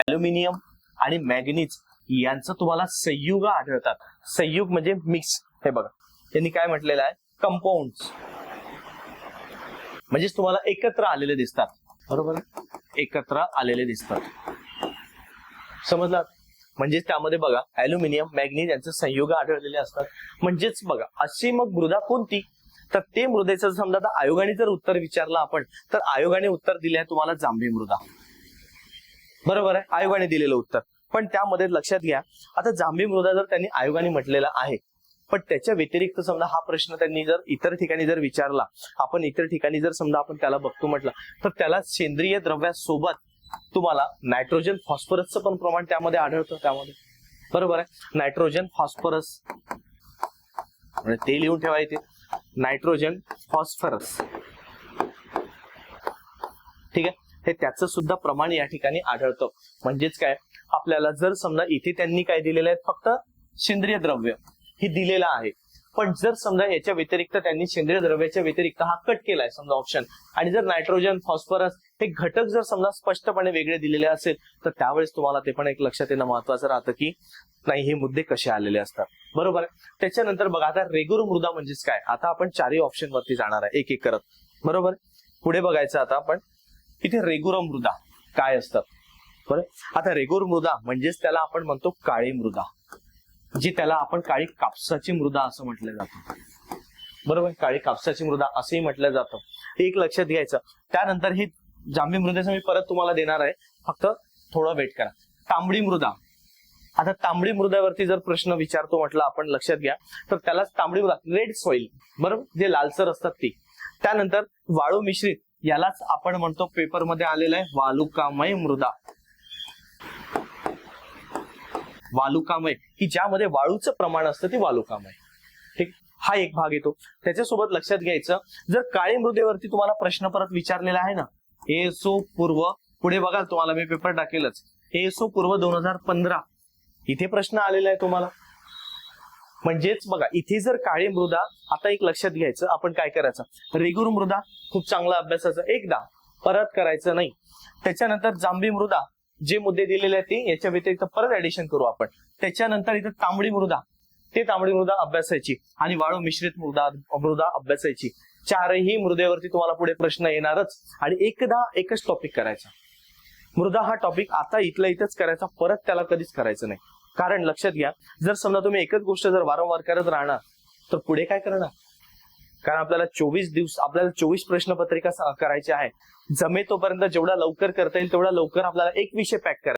Aluminium आणि manganese यांचं तुम्हाला संयुग आढळतात. संयुग म्हणजे मिक्स. हे बघा त्यांनी काय म्हटलेलं आहे, कंपाऊंड म्हणजेच तुम्हाला एकत्र आलेले दिसतात. बरोबर, एकत्र आलेले दिसतात. समजलं? म्हणजेच त्यामध्ये बघा ऍल्युमिनियम मॅग्नीज यांचे संयुग आढळलेले असतात. म्हणजेच बघा अशी मग मृदा कोणती, तर ते मृदेचं समजा आता आयोगाने जर उत्तर विचारलं आपण, तर आयोगाने उत्तर दिले आहे तुम्हाला जांभी मृदा. बरोबर आहे, आयोगाने दिलेलं उत्तर. पण त्यामध्ये लक्षात घ्या, आता जांभी मृदा जर त्यांनी आयोगाने म्हटलेला आहे, पण त्याच्या व्यतिरिक्त समजा हा प्रश्न त्यांनी जर इतर ठिकाणी जर विचारला, आपण इतर ठिकाणी जर समजा आपण त्याला बघतो म्हटलं, तर त्याला सेंद्रिय द्रव्यासोबत तुम्हाला नायट्रोजन फॉस्फरसचं पण प्रमाण त्यामध्ये आढळतं. त्यामध्ये बरोबर आहे, नायट्रोजन फॉस्फरस म्हणजे ते लिहून ठेवा इथे, नायट्रोजन फॉस्फरस. ठीक आहे, हे त्याचं सुद्धा प्रमाण या ठिकाणी आढळतं. म्हणजेच काय, आपल्याला जर समजा इथे त्यांनी काय दिलेलं आहे, फक्त सेंद्रिय द्रव्य हे दिलेलं आहे, पण जर समजा याच्या व्यतिरिक्त त्यांनी सेंद्रिय द्रव्याच्या व्यतिरिक्त हा कट केलाय समजा ऑप्शन, आणि जर नायट्रोजन फॉस्फरस हे घटक जर समजा स्पष्टपणे वेगळे दिलेले असेल, तर त्यावेळेस तुम्हाला ते पण एक लक्षात येणं महत्वाचं राहतं की नाही हे मुद्दे कसे आलेले असतात. बरोबर आहे. त्याच्यानंतर बघा आता रेगुर मृदा म्हणजेच काय, आता आपण चारही ऑप्शन वरती जाणार आहे एक एक करत. बरोबर, पुढे बघायचं आता आपण इथे रेगुर मृदा काय असतात. बरं, आता रेगुर मृदा म्हणजेच त्याला आपण म्हणतो काळी मृदा, जी त्याला आपण काळी कापसाची मृदा असं म्हटलं जातं. बरोबर, काळी कापसाची मृदा असंही म्हटलं जातं. हे एक लक्षात घ्यायचं. त्यानंतर ही जांभी मृदेचं मी परत तुम्हाला देणार आहे, फक्त थोडं वेट करा. तांबडी मृदा, आता तांबडी मृदेवरती जर प्रश्न विचारतो म्हटलं आपण, लक्षात घ्या, तर त्याला तांबडी मृदा रेड सॉइल, बरोबर, जे लालसर असतात ती. त्यानंतर वाळू मिश्रित, यालाच आपण म्हणतो पेपरमध्ये आलेलं आहे वालुकामय मृदा. वालुकामय ही ज्यामध्ये वाळूचं प्रमाण असतं ती वालुकामय. ठीक, हा एक भाग येतो. त्याच्यासोबत लक्षात घ्यायचं, जर काळी मृदेवरती तुम्हाला प्रश्न परत विचारलेला आहे ना, एसो पूर्व, पुढे बघाल तुम्हाला मी पेपर टाकेलच, एसो पूर्व 2015 इथे प्रश्न आलेला आहे तुम्हाला. म्हणजेच बघा इथे जर काळी मृदा, आता एक लक्षात घ्यायचं, आपण काय करायचं, रेगुर मृदा खूप चांगला अभ्यासाचं, एकदा परत करायचं नाही. त्याच्यानंतर जांभी मृदा, जे मुद्दे दिलेले आहेत ते याच्या व्यतिरिक्त परत ऍडिशन करू आपण. त्याच्यानंतर इथे तांबडी मृदा, ते तांबडी मृदा अभ्यासायची, आणि वाळू मिश्रित मृदा अभ्यासायची. चारही मृदेवरती तुम्हाला पुढे प्रश्न येणारच, आणि एकदा एकच टॉपिक करायचा. मृदा हा टॉपिक आता इथल्या इथंच करायचा, परत त्याला कधीच करायचं नाही. कारण लक्षात घ्या, जर समजा तुम्ही एकच गोष्ट जर वारंवार करत राहणार, तर पुढे काय करणार. कारण आपल्याला 24 प्रश्नपत्रिका करायची आहे. जमे तोपर्यंत जेवढा लवकर करता येईल तेवढा लवकर आपल्याला एक विषय पॅक करायचा.